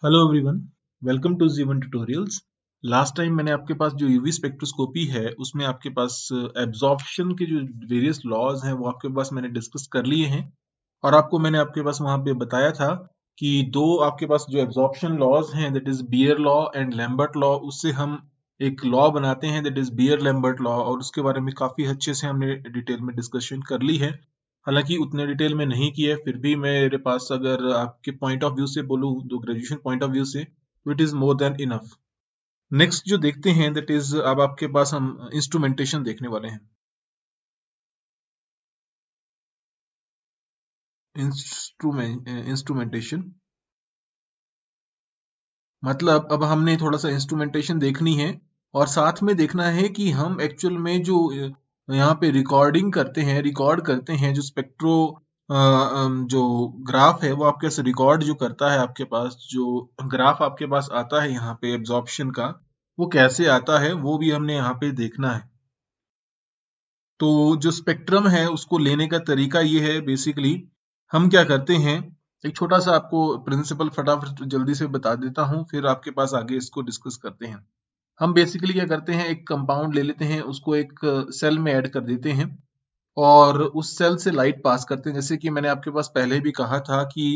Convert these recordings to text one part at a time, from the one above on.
Hello everyone, welcome to जीवन tutorials. Last time मैंने आपके पास जो यूवी स्पेक्ट्रोस्कोपी है उसमें आपके पास एब्जॉर्प्शन के जो वेरियस लॉज हैं वो आपके पास मैंने डिस्कस कर लिए हैं। और आपको मैंने आपके पास वहां पे बताया था कि दो आपके पास जो एब्जॉर्प्शन लॉज हैं, that is Beer law and Lambert law, उससे हम एक लॉ बनाते हैं that is Beer Lambert law, और उसके बारे में काफी अच्छे से हमने डिटेल में डिस्कशन कर ली है। हालांकि उतने डिटेल में नहीं किया है, फिर भी मेरे पास अगर आपके पॉइंट ऑफ व्यू से बोलूं, तो ग्रेजुएशन पॉइंट ऑफ व्यू से, तो it is more than enough. Next जो देखते हैं दैट इज, अब आपके पास हम इंस्ट्रूमेंटेशन देखने वाले हैं। इंस्ट्रूमेंटेशन मतलब अब हमने थोड़ा सा इंस्ट्रूमेंटेशन देखनी है, और साथ में देखना है कि हम एक्चुअल में जो यहाँ पे रिकॉर्डिंग करते हैं, रिकॉर्ड करते हैं, जो स्पेक्ट्रो जो ग्राफ है वो आपके पास रिकॉर्ड जो करता है, आपके पास जो ग्राफ आपके पास आता है यहाँ पे एब्जॉर्प्शन का, वो कैसे आता है वो भी हमने यहाँ पे देखना है। तो जो स्पेक्ट्रम है उसको लेने का तरीका ये है, बेसिकली हम क्या करते हैं, एक छोटा सा आपको प्रिंसिपल फटाफट जल्दी से बता देता हूँ, फिर आपके पास आगे इसको डिस्कस करते हैं। हम बेसिकली क्या करते हैं, एक कंपाउंड ले लेते हैं, उसको एक सेल में ऐड कर देते हैं, और उस सेल से लाइट पास करते हैं। जैसे कि मैंने आपके पास पहले भी कहा था कि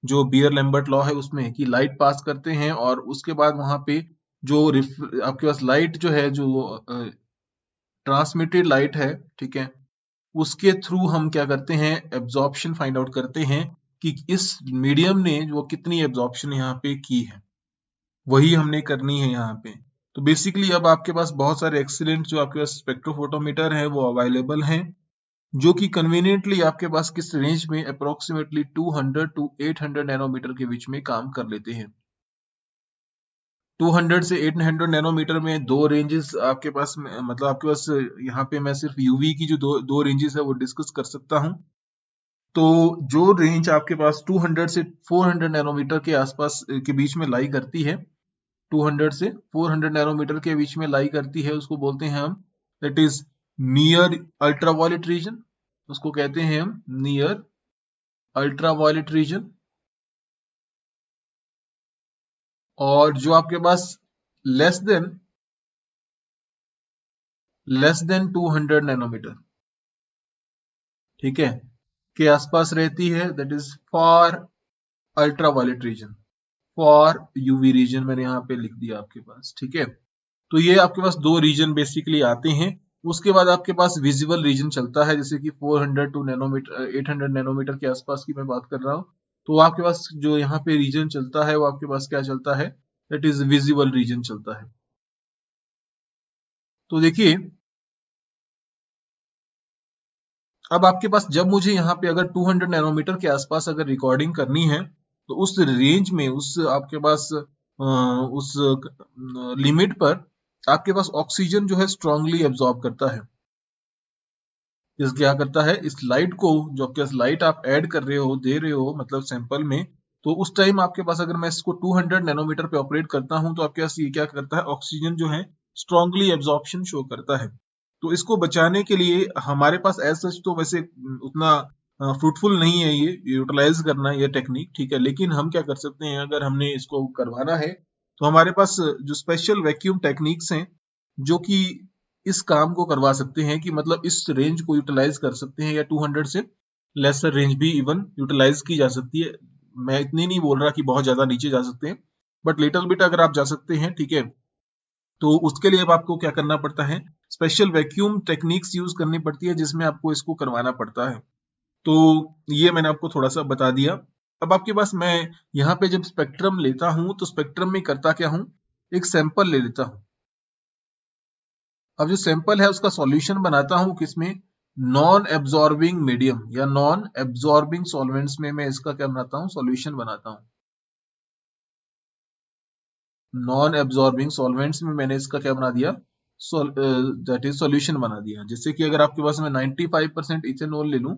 जो बियर लैम्बर्ट लॉ है उसमें कि लाइट पास करते हैं, और उसके बाद वहां पे जो आपके पास लाइट जो है, जो ट्रांसमिटेड लाइट है, ठीक है, उसके थ्रू हम क्या करते हैं, एब्जॉर्प्शन फाइंड आउट करते हैं कि इस मीडियम ने वो कितनी एब्जॉर्प्शन यहाँ पे की है, वही हमने करनी है यहाँ पे। तो बेसिकली अब आपके पास बहुत सारे एक्सीलेंट जो आपके पास स्पेक्ट्रोफोटोमीटर है वो अवेलेबल हैं, जो कि कन्वीनियंटली आपके पास किस रेंज में, अप्रोक्सीमेटली 200 टू 800 नैनोमीटर के बीच में काम कर लेते हैं। 200 से 800 नैनोमीटर में दो रेंजेस आपके पास मतलब आपके पास यहाँ पे मैं सिर्फ यूवी की जो दो दो रेंजेस है वो डिस्कस कर सकता हूँ। तो जो रेंज आपके पास 200 से 400 नैनोमीटर के आसपास के बीच में लाई करती है, 200 से 400 नैनोमीटर के बीच में लाई करती है, उसको बोलते हैं हम, that is near ultraviolet region. उसको कहते हैं हम नियर अल्ट्रावायलेट रीजन। और जो आपके पास लेस देन 200 नैनोमीटर, ठीक है, के आसपास रहती है, that is far ultraviolet region, far UV region मैंने यहाँ पे लिख दिया आपके पास, ठीक है। तो ये आपके पास दो रीजन बेसिकली आते हैं। उसके बाद आपके पास विजिबल रीजन चलता है, जैसे कि 400 टू नैनोमीटर 800 नैनोमीटर के आसपास की मैं बात कर रहा हूँ। तो आपके पास जो यहाँ पे रीजन चलता है वो आपके पास क्या चलता है, दैट इज विजिबल रीजन चलता है। तो देखिए, अब आपके पास जब मुझे यहाँ पे अगर 200 नैनोमीटर के आसपास अगर रिकॉर्डिंग करनी है, तो उस रेंज में, उस आपके पास उस लिमिट पर आपके पास ऑक्सीजन जो है स्ट्रांगली एब्जॉर्ब करता है। इस क्या करता है, इस लाइट को, जो आपके पास लाइट आप ऐड कर रहे हो, दे रहे हो मतलब सैंपल में, तो उस टाइम आपके पास अगर मैं इसको 200 नैनोमीटर पे ऑपरेट करता हूं, तो आपके पास ये क्या करता है, ऑक्सीजन जो है स्ट्रांगली एब्जॉर्प्शन शो करता है। तो इसको बचाने के लिए हमारे पास एज सच तो वैसे उतना फ्रूटफुल नहीं है ये यूटिलाइज करना ये टेक्निक, ठीक है, लेकिन हम क्या कर सकते हैं, अगर हमने इसको करवाना है, तो हमारे पास जो स्पेशल वैक्यूम टेक्निक्स हैं जो कि इस काम को करवा सकते हैं, कि मतलब इस रेंज को यूटिलाइज कर सकते हैं, या 200 से लेसर रेंज भी इवन यूटिलाइज की जा सकती है। मैं इतनी नहीं बोल रहा कि बहुत ज्यादा नीचे जा सकते हैं, बट लिटिल बिट अगर आप जा सकते हैं, ठीक है, तो उसके लिए अब आपको क्या करना पड़ता है, स्पेशल वैक्यूम टेक्निक्स यूज करनी पड़ती है, जिसमें आपको इसको करवाना पड़ता है। तो ये मैंने आपको थोड़ा सा बता दिया। अब आपके पास मैं यहाँ पे जब स्पेक्ट्रम लेता हूं, तो स्पेक्ट्रम में करता क्या हूं, एक सैंपल ले लेता हूं। अब जो सैंपल है उसका सॉल्यूशन बनाता हूं किसमें, नॉन एब्जॉर्बिंग मीडियम या नॉन एब्जॉर्बिंग सॉल्वेंट्स में मैं इसका क्या बनाता हूं, सॉल्यूशन बनाता हूं। नॉन एब्जॉर्बिंग सॉल्वेंट्स में मैंने इसका क्या बना दिया, दैट इज सॉल्यूशन बना दिया। जैसे कि अगर आपके पास मैं 95% इथेनॉल ले लूं,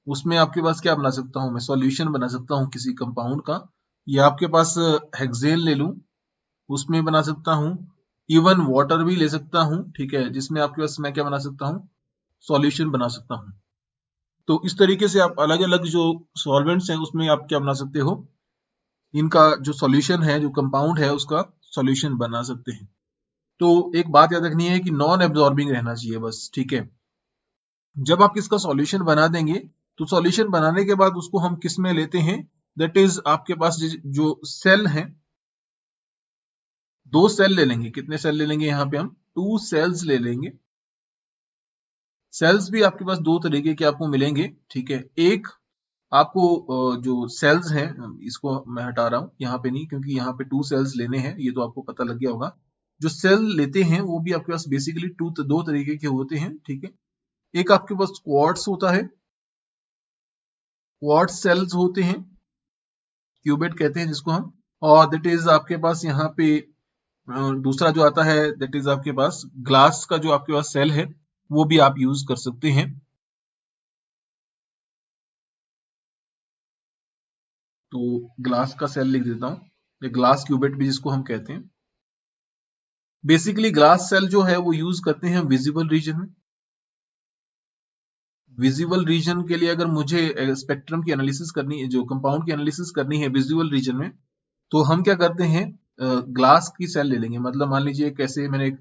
उसमें आपके पास क्या बना सकता हूं, मैं सॉल्यूशन बना सकता हूं किसी कंपाउंड का। या आपके पास हेक्सेन ले लूं, उसमें बना सकता हूं। इवन वाटर भी ले सकता हूं, ठीक है, जिसमें आपके पास मैं क्या बना सकता हूं, सॉल्यूशन बना सकता हूं। तो इस तरीके से आप अलग अलग जो सॉल्वेंट्स हैं उसमें आप क्या बना सकते हो, इनका जो सॉल्यूशन है, जो कंपाउंड है, उसका सॉल्यूशन बना सकते हैं। तो एक बात याद रखनी है कि नॉन एब्जॉर्बिंग रहना चाहिए बस, ठीक है। जब आप इसका सॉल्यूशन बना देंगे तो सॉल्यूशन बनाने के बाद उसको हम किस में लेते हैं, दैट इज आपके पास जो सेल है, 2 सेल ले लेंगे। कितने सेल ले लेंगे यहाँ पे हम? 2 सेल्स ले लेंगे। सेल्स भी आपके पास 2 तरीके के आपको मिलेंगे, ठीक है। एक आपको जो सेल्स हैं, इसको मैं हटा रहा हूं, यहाँ पे नहीं, क्योंकि यहाँ पे 2 सेल्स लेने हैं, ये तो आपको पता लग गया होगा। जो सेल लेते हैं वो भी आपके पास बेसिकली 2 तरीके के होते हैं, ठीक है। एक आपके पास क्वार्ट्स होता है, क्वार्ट्स सेल्स होते हैं, क्यूबेट कहते हैं जिसको हम। और दैट इज आपके पास यहाँ पे दूसरा जो आता है, दैट इज आपके पास ग्लास का जो आपके पास सेल है, वो भी आप यूज कर सकते हैं। तो ग्लास का सेल लिख देता हूं, ये ग्लास क्यूबेट भी जिसको हम कहते हैं। बेसिकली ग्लास सेल जो है वो यूज करते हैं विजिबल रीजन में। विजिबल रीजन के लिए अगर मुझे स्पेक्ट्रम की एनालिसिस करनी है, जो कंपाउंड की एनालिसिस करनी है विजिबल रीजन में, तो हम क्या करते हैं, ग्लास की सेल ले लेंगे। मतलब मान लीजिए कैसे मैंने एक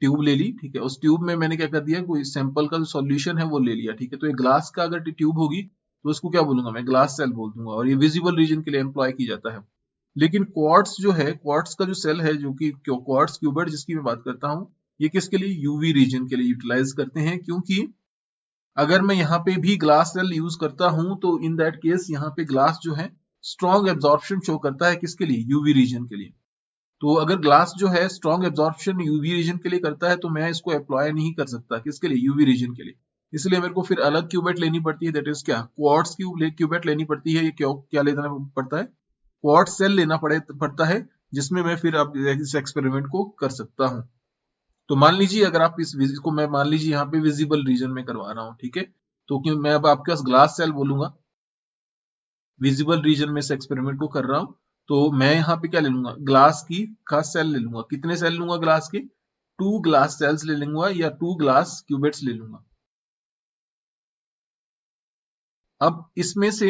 ट्यूब ले ली, ठीक है, उस ट्यूब में मैंने क्या कर दिया, कोई सैंपल का जो सॉल्यूशन है वो ले लिया, ठीक है। तो ये ग्लास का अगर ट्यूब होगी तो उसको क्या बोलूंगा मैं, ग्लास सेल बोल दूंगा, और ये विजिबल रीजन के लिए एम्प्लॉय की जाता है। लेकिन क्वार्ट्स जो है, क्वार्ट्स का जो सेल है, जो कि क्वार्ट्स क्यूबेट जिसकी मैं बात करता हूँ, ये किसके लिए, यूवी रीजन के लिए यूटिलाइज करते हैं। क्योंकि अगर मैं यहाँ पे भी ग्लास सेल यूज करता हूं तो इन दैट केस यहाँ पे ग्लास जो है स्ट्रॉन्ग एब्जॉर्प्शन शो करता है, किसके लिए, यूवी रीजन के लिए। तो अगर ग्लास जो है स्ट्रॉन्ग एब्जॉर्प्शन यूवी रीजन के लिए करता है तो मैं इसको अप्लाई नहीं कर सकता, किसके लिए, यूवी रीजन के लिए। इसलिए मेरे को फिर अलग क्यूबेट लेनी पड़ती है, दैट इज क्या, क्वार्ट्स क्यूबेट लेनी पड़ती है। ये क्यों, क्या लेना पड़ता है, क्वार्ट्स सेल लेना पड़ता है, जिसमें मैं फिर अब इस एक्सपेरिमेंट को कर सकता हूँ। तो मान लीजिए अगर आप इसको मैं मान लीजिए यहाँ पे विजिबल रीजन में करवा रहा हूँ, ठीक है। तो क्यों मैं अब आपके पास ग्लास सेल बोलूंगा, विजिबल रीजन में से एक्सपेरिमेंट को कर रहा हूं, तो मैं यहाँ पे क्या ले लूंगा, ग्लास की खास सेल ले लूंगा। कितने सेल लूंगा ग्लास के, 2 ग्लास सेल्स ले लूंगा, या 2 ग्लास क्यूबेट्स ले लूंगा। अब इसमें से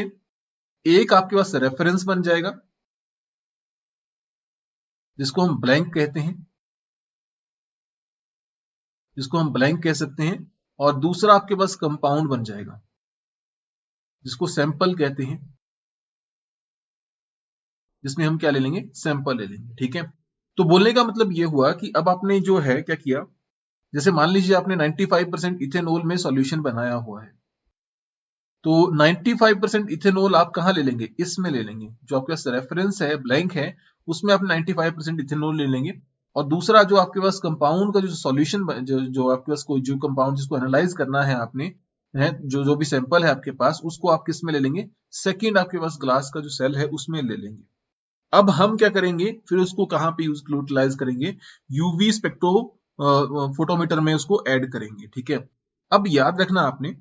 एक आपके पास रेफरेंस बन जाएगा, जिसको हम ब्लैंक कहते हैं, जिसको हम ब्लैंक कह सकते हैं। और दूसरा आपके पास कंपाउंड बन जाएगा, जिसको सैंपल कहते हैं, जिसमें हम क्या ले लेंगे, सैंपल ले लेंगे, ठीक है। तो बोलने का मतलब ये हुआ कि अब आपने जो है क्या किया, जैसे मान लीजिए आपने 95% इथेनॉल में सॉल्यूशन बनाया हुआ है, तो 95% इथेनॉल आप कहां ले लेंगे, इसमें ले लेंगे। जो आपके पास रेफरेंस है, ब्लैंक है, उसमें आप 95% इथेनॉल ले लेंगे। और दूसरा जो आपके पास कंपाउंड का जो सॉल्यूशन, जो आपके पास कोई जो कंपाउंड जिसको एनालाइज करना है आपने, है जो भी सैंपल है आपके पास, उसको आप किस में ले लेंगे, सेकंड आपके पास ग्लास का जो सेल है उसमें ले लेंगे। अब हम क्या करेंगे, फिर उसको कहां पे यूटिलाइज करेंगे, यूवी स्पेक्ट्रो फोटोमीटर में उसको ऐड करेंगे, ठीक है। अब याद रखना आपने,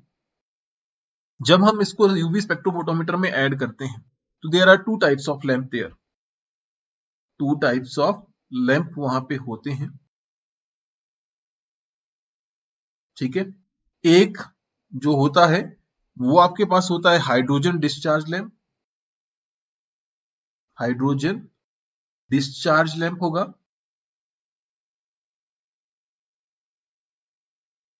जब हम इसको यूवी स्पेक्ट्रोफोटोमीटर में ऐड करते हैं तो there are 2 types of lamp there, 2 types of lamp वहां पे होते हैं, ठीक है। एक जो होता है वो आपके पास होता है hydrogen discharge lamp, hydrogen discharge lamp होगा।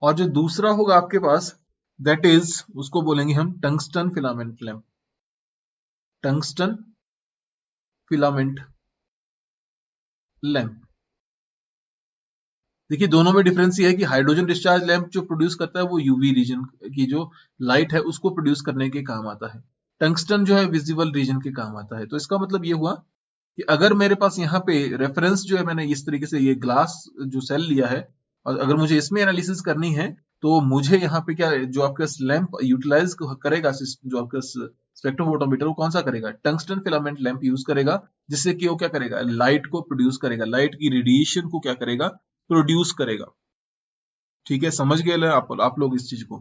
और जो दूसरा होगा आपके पास, दैट इज, उसको बोलेंगे हम tungsten filament lamp, tungsten filament lamp. देखिए दोनों में डिफरेंस ये है कि हाइड्रोजन डिस्चार्ज लैंप जो प्रोड्यूस करता है वो यूवी रीजन की जो लाइट है उसको प्रोड्यूस करने के काम आता है, टंगस्टन जो है विजिबल रीजन के काम आता है। तो इसका मतलब ये हुआ कि अगर मेरे पास यहाँ पे रेफरेंस जो है, मैंने इस तरीके से ये ग्लास जो सेल लिया है, और अगर मुझे इसमें एनालिसिस करनी है तो मुझे यहाँ पे क्या, जो आपके लैंप यूटिलाइज करेगा, जो आपके स्पेक्ट्रोफोटोमीटर, वो कौन सा करेगा, टंगस्टन फिलामेंट लैंप यूज करेगा, जिससे कि वो क्या करेगा, लाइट को प्रोड्यूस करेगा, लाइट की रेडिएशन को क्या करेगा, प्रोड्यूस करेगा। ठीक है, समझ गए आप लोग इस चीज को,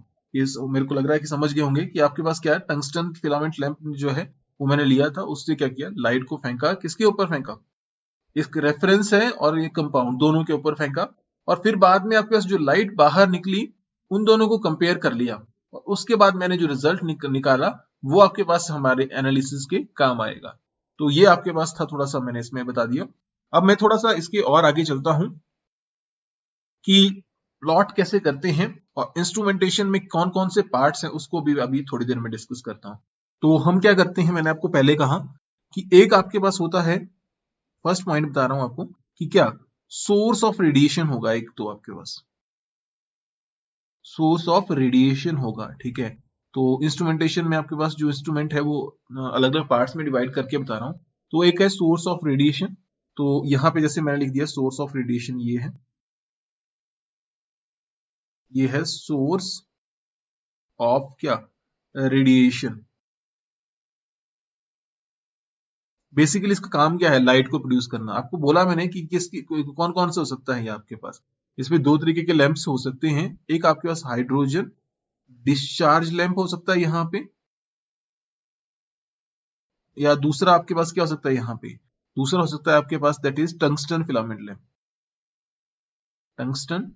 मेरे को लग रहा है कि समझ गए होंगे कि आपके पास क्या है, टंगस्टन फिलामेंट लैंप जो है वो मैंने लिया था, उससे क्या किया, लाइट को फेंका, किसके ऊपर फेंका, एक रेफरेंस है और ये कंपाउंड, दोनों के ऊपर फेंका। और फिर बाद में आपके पास जो लाइट बाहर निकली उन दोनों को कंपेयर कर लिया और उसके बाद मैंने जो रिजल्ट निकाला वो आपके पास हमारे एनालिसिस के काम आएगा। तो ये आपके पास था, थोड़ा सा मैंने इसमें बता दिया। अब मैं थोड़ा सा इसके और आगे चलता हूं कि प्लॉट कैसे करते हैं और इंस्ट्रूमेंटेशन में कौन कौन से पार्ट्स हैं उसको भी अभी थोड़ी देर में डिस्कस करता हूं। तो हम क्या करते हैं, मैंने आपको पहले कहा कि एक आपके पास होता है, फर्स्ट पॉइंट बता रहा हूं आपको कि क्या सोर्स ऑफ रेडिएशन होगा, एक तो आपके पास सोर्स ऑफ रेडिएशन होगा, ठीक है। तो इंस्ट्रूमेंटेशन में आपके पास जो इंस्ट्रूमेंट है वो अलग अलग पार्ट्स में डिवाइड करके बता रहा हूं। तो एक है सोर्स ऑफ रेडिएशन, तो यहां पे जैसे मैंने लिख दिया सोर्स ऑफ रेडिएशन, ये है सोर्स ऑफ क्या, रेडिएशन। बेसिकली इसका काम क्या है, लाइट को प्रोड्यूस करना। आपको बोला मैंने कि किसकी कौन कौन से हो सकता है ये आपके पास, इसमें दो तरीके के लैंप्स हो सकते हैं। एक आपके पास हाइड्रोजन डिस्चार्ज लैंप हो सकता है यहाँ पे, या दूसरा आपके पास क्या हो सकता है यहाँ पे, दूसरा हो सकता है आपके पास that is tungsten filament lamp, tungsten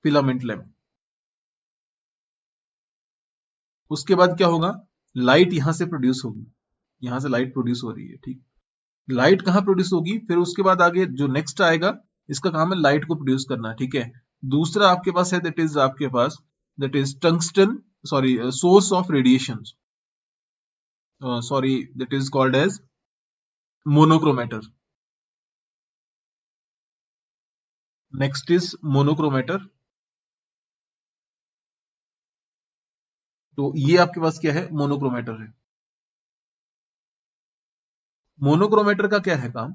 filament lamp. उसके बाद क्या होगा, लाइट यहां से प्रोड्यूस होगी, यहां से लाइट प्रोड्यूस हो रही है, ठीक। लाइट कहां प्रोड्यूस होगी, फिर उसके बाद आगे जो नेक्स्ट आएगा इसका काम है लाइट को प्रोड्यूस करना, ठीक है। दूसरा आपके पास है दैट इज आपके पास that is tungsten, sorry source of radiation, sorry that is called as monochromator. Next is monochromator. तो ये आपके पास क्या है, मोनोक्रोमेटर है। मोनोक्रोमेटर का क्या है काम,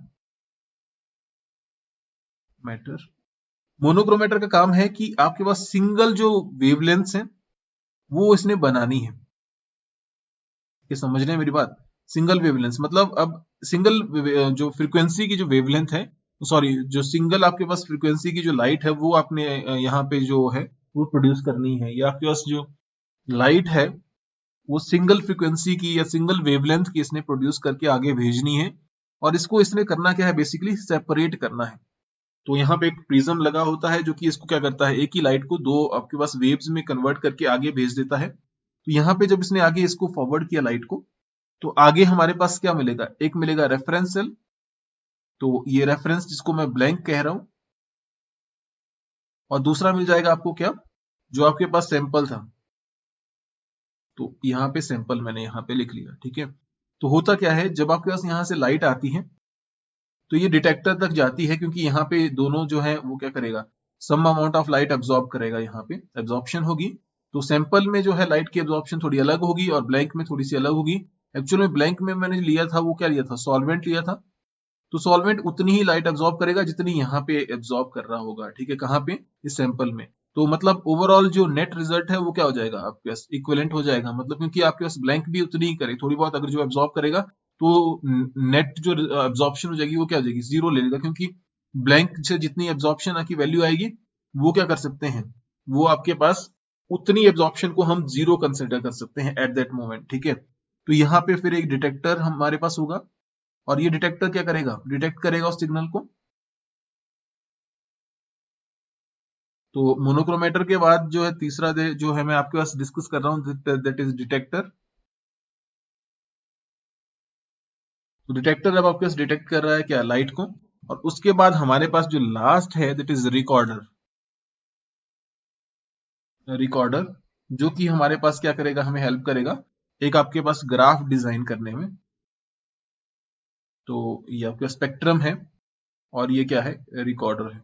मैटर, मोनोक्रोमेटर का काम है कि आपके पास सिंगल जो वेवलेंथ्स हैं वो इसने बनानी है। ये समझ रहे हैं मेरी बात, सिंगल वेवलेंथ मतलब अब सिंगल जो फ्रीक्वेंसी की जो वेवलेंथ है, सॉरी जो सिंगल आपके पास फ्रीक्वेंसी की जो लाइट है वो आपने यहाँ पे जो है वो प्रोड्यूस करनी है, या आपके पास जो लाइट है वो सिंगल फ्रीक्वेंसी की या सिंगल वेवलेंथ की इसने प्रोड्यूस करके आगे भेजनी है। और इसको इसने करना क्या है, बेसिकली सेपरेट करना है। तो यहाँ पे एक प्रिज्म लगा होता है जो कि इसको क्या करता है, एक ही लाइट को दो आपके पास वेव्स में कन्वर्ट करके आगे भेज देता है। तो यहाँ पे जब इसने आगे इसको फॉरवर्ड किया लाइट को, तो आगे हमारे पास क्या मिलेगा, एक मिलेगा रेफरेंस सेल। तो ये रेफरेंस जिसको मैं ब्लैंक कह रहा हूं, और दूसरा मिल जाएगा आपको क्या, जो आपके पास सैंपल था। तो यहाँ पे सैंपल मैंने यहाँ पे लिख लिया, ठीक है। तो होता क्या है, जब आपके पास यहाँ से लाइट आती है तो ये डिटेक्टर तक जाती है, क्योंकि यहाँ पे दोनों जो है वो क्या करेगा, some amount of light absorb करेगा, यहाँ पे एब्जॉर्प्शन होगी। तो सैंपल में जो है लाइट की एब्जॉर्प्शन थोड़ी अलग होगी और ब्लैंक में थोड़ी सी अलग होगी। एक्चुअल में ब्लैंक में मैंने लिया था वो क्या लिया था, सॉल्वेंट लिया था। तो सॉल्वेंट उतनी ही लाइट एब्जॉर्ब करेगा जितनी यहाँ पे एब्जॉर्ब कर रहा होगा, ठीक है, कहाँ पे, इस सैंपल में। तो मतलब ओवरऑल जो नेट रिजल्ट है वो क्या हो जाएगा, आपके पास इक्विवेलेंट हो जाएगा। मतलब क्योंकि आपके पास ब्लैंक भी उतनी ही करे, थोड़ी बहुत अगर जो एब्जॉर्ब करेगा तो नेट जो एब्जॉर्प्शन हो जाएगी वो क्या हो जाएगी, जीरो ले लेगा। क्योंकि ब्लैंक से जितनी एब्जॉर्प्शन की वैल्यू आएगी वो क्या कर सकते हैं, वो आपके पास उतनी एब्जॉर्प्शन को हम जीरो कंसिडर कर सकते हैं एट दैट मोमेंट, ठीक है। तो यहाँ पे फिर एक डिटेक्टर हमारे पास होगा, और ये डिटेक्टर क्या करेगा, डिटेक्ट करेगा उस सिग्नल को। तो मोनोक्रोमेटर के बाद जो है तीसरा जो है मैं आपके पास डिस्कस कर रहा हूँ दैट इज डिटेक्टर। तो डिटेक्टर अब आपके पास डिटेक्ट कर रहा है क्या, लाइट को। और उसके बाद हमारे पास जो लास्ट है दैट इज रिकॉर्डर, रिकॉर्डर जो कि हमारे पास क्या करेगा, हमें हेल्प करेगा एक आपके पास ग्राफ डिजाइन करने में। तो ये आपका स्पेक्ट्रम है और ये क्या है, रिकॉर्डर है।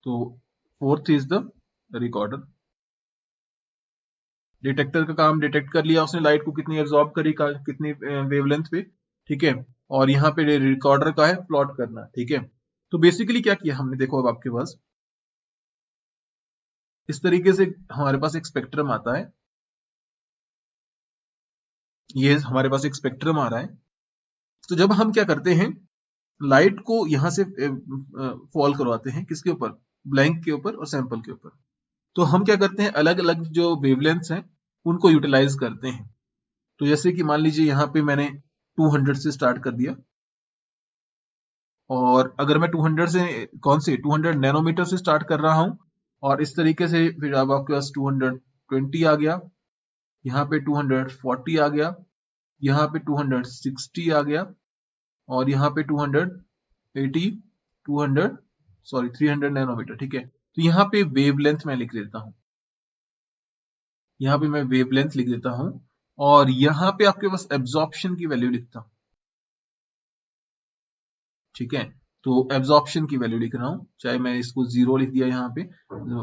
तो fourth is the recorder. Detector का काम, डिटेक्ट कर लिया उसने लाइट को कितनी एब्जॉर्ब करी, कितनी वेवलेंथ पे, ठीक है। और यहाँ पे रिकॉर्डर का है प्लॉट करना, ठीक है। तो बेसिकली क्या किया हमने, देखो अब आपके पास इस तरीके से हमारे पास एक स्पेक्ट्रम आता है, ये हमारे पास एक स्पेक्ट्रम आ रहा है। तो जब हम क्या करते हैं, लाइट को यहां से फॉल करवाते हैं किसके ऊपर, ब्लैंक के ऊपर और सैंपल के ऊपर। तो हम क्या करते हैं, अलग अलग जो वेवलेंथ्स हैं उनको यूटिलाइज करते हैं। तो जैसे कि मान लीजिए यहाँ पे मैंने 200 से स्टार्ट कर दिया, और अगर मैं 200 से कौन से 200 नैनोमीटर से स्टार्ट कर रहा हूं और इस तरीके से फिर अब आपके पास 220 आ गया, यहाँ पे 240 आ गया, यहाँ पे 260 आ गया और यहाँ पे 280 200 सॉरी 300 नैनोमीटर। ठीक है, तो यहाँ पे वेवलेंथ मैं लिख देता हूँ, यहाँ पे मैं वेवलेंथ लिख देता हूँ और यहाँ पे आपके पास एब्जॉर्प्शन की वैल्यू लिखता हूँ। ठीक है, तो एब्जॉर्प्शन की वैल्यू लिख रहा हूँ, चाहे मैं इसको 0 लिख दिया यहाँ पे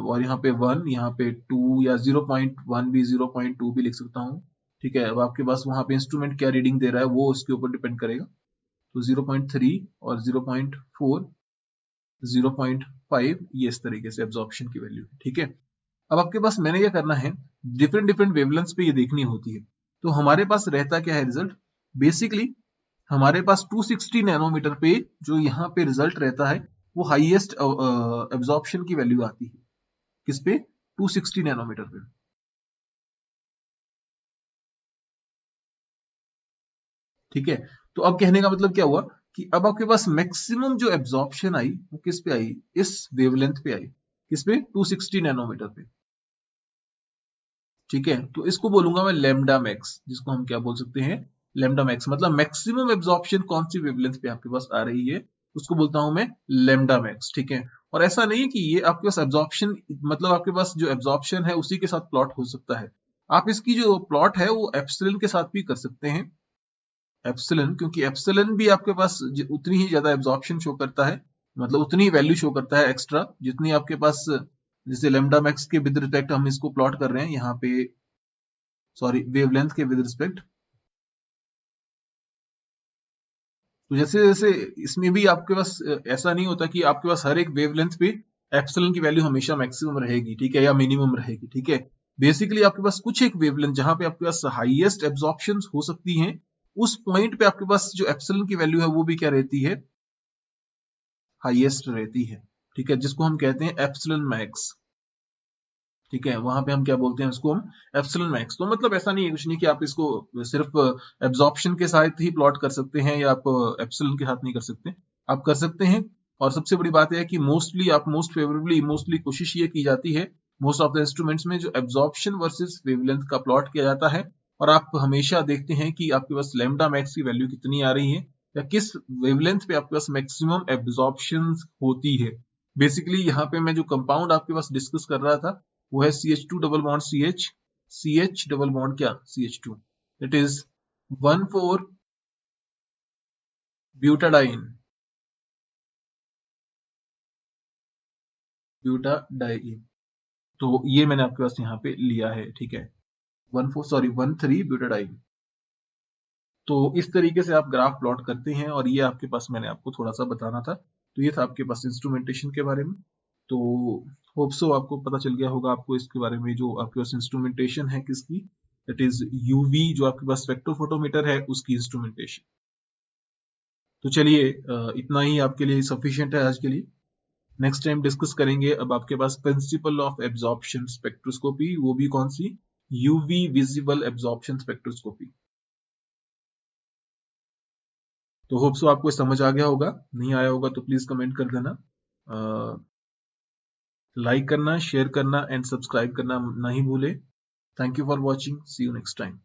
और यहाँ पे 1, यहाँ पे 2 या 0.1 भी 0.2 भी लिख सकता हूँ। ठीक है, अब आपके पास वहां पे इंस्ट्रूमेंट क्या रीडिंग दे रहा है वो उसके ऊपर डिपेंड करेगा। तो 0.3 और 0.4 0.5 ये इस तरीके से एब्जॉर्प्शन की वैल्यू है। ठीक है, अब आपके पास मैंने क्या करना है, डिफरेंट डिफरेंट वेवलेंथ्स पे ये देखनी होती है। तो हमारे पास रहता क्या है रिजल्ट, बेसिकली हमारे पास 260 नैनोमीटर पे जो यहाँ पे रिजल्ट रहता है वो हाईएस्ट एब्जॉर्प्शन की वैल्यू आती है। किस पे, 260 नैनोमीटर पे। ठीक है, तो अब कहने का मतलब क्या हुआ कि अब आपके पास मैक्सिमम जो एब्जॉर्प्शन आई वो किस पे आई, इस वेवलेंथ पे आई। किस पे, 260 नैनोमीटर पे। ठीक है, तो इसको बोलूंगा मैं लेमडा मैक्स, जिसको हम क्या बोल सकते हैं, लेमडा मैक्स। मतलब मैक्सिमम एब्जॉर्प्शन कौन सी वेवलेंथ पे आपके पास आ रही है उसको बोलता हूं मैं लेमडा मैक्स। ठीक है, और ऐसा नहीं है कि ये आपके पास एब्जॉर्प्शन, मतलब आपके पास जो एब्जॉर्प्शन है उसी के साथ प्लॉट हो सकता है। आप इसकी जो प्लॉट है वो एप्सिलन के साथ भी कर सकते हैं। एप्सिलन, क्योंकि एप्सिलन भी आपके पास उतनी ही ज्यादा एब्जॉर्प्शन शो करता है, मतलब उतनी ही वैल्यू शो करता है एक्स्ट्रा जितनी आपके पास। जैसे लेमडा मैक्स के विद रिस्पेक्ट हम इसको प्लॉट कर रहे हैं यहाँ पे, सॉरी वेवलेंथ के विद रिस्पेक्ट। तो जैसे जैसे इसमें भी आपके पास ऐसा नहीं होता कि आपके पास हर एक वेवलेंथ पे एप्सिलन की वैल्यू हमेशा मैक्सिमम रहेगी, ठीक है, या मिनिमम रहेगी। ठीक है, बेसिकली आपके पास कुछ एक वेवलेंथ जहां पे आपके पास हाईएस्ट एब्जॉर्प्शन हो सकती हैं, उस पॉइंट पे आपके पास जो एप्सिलन की वैल्यू है वो भी क्या रहती है, हाईएस्ट रहती है। ठीक है, जिसको हम कहते हैं एप्सिलन मैक्स। ठीक है, वहां पे हम क्या बोलते हैं उसको, हम एप्सिलन मैक्स। तो मतलब ऐसा नहीं है कुछ नहीं कि आप इसको सिर्फ एब्जॉर्प्शन के साथ ही प्लॉट कर सकते हैं या आप एप्सिलन के साथ नहीं कर सकते, आप कर सकते हैं। और सबसे बड़ी बात यह है कि मोस्टली आप मोस्टली कोशिश ये की जाती है मोस्ट ऑफ द इंस्ट्रूमेंट्स में जो एब्जॉर्प्शन वर्सेस वेवलेंथ का प्लॉट किया जाता है, और आप हमेशा देखते हैं कि आपके पास लैम्डा मैक्स की वैल्यू कितनी आ रही है या किस वेवलेंथ पे आपके पास मैक्सिमम एब्जॉर्प्शन होती है। बेसिकली यहाँ पे मैं जो कंपाउंड आपके पास डिस्कस कर रहा था वो है CH2 double bond CH double bond क्या, CH2, it is 1,4 butadiene, butadiene. तो ये मैंने आपके पास यहाँ पे लिया है। ठीक है, 13 ब्यूटाडाइन। तो इस तरीके से आप ग्राफ प्लॉट करते हैं और ये आपके पास मैंने आपको थोड़ा सा बताना था। तो ये था आपके पास इंस्ट्रूमेंटेशन के बारे में। तो होप सो आपको पता चल गया होगा आपको इसके बारे में, जो आपके पास इंस्ट्रूमेंटेशन है किसकी, दैट इज यूवी, जो आपके पास स्पेक्ट्रोफोटोमीटर है उसकी इंस्ट्रूमेंटेशन। तो चलिए इतना ही आपके लिए सफिशिएंट है आज के लिए। नेक्स्ट टाइम डिस्कस करेंगे अब आपके पास प्रिंसिपल ऑफ एब्जॉर्प्शन स्पेक्ट्रोस्कोपी, वो भी कौन सी, यूवी विजिबल एब्जॉर्प्शन स्पेक्ट्रोस्कोपी। तो होप सो आपको समझ आ गया होगा, नहीं आया होगा तो प्लीज कमेंट कर देना, लाइक करना, शेयर करना एंड सब्सक्राइब करना नहीं भूले। Thank you for watching, see you next time.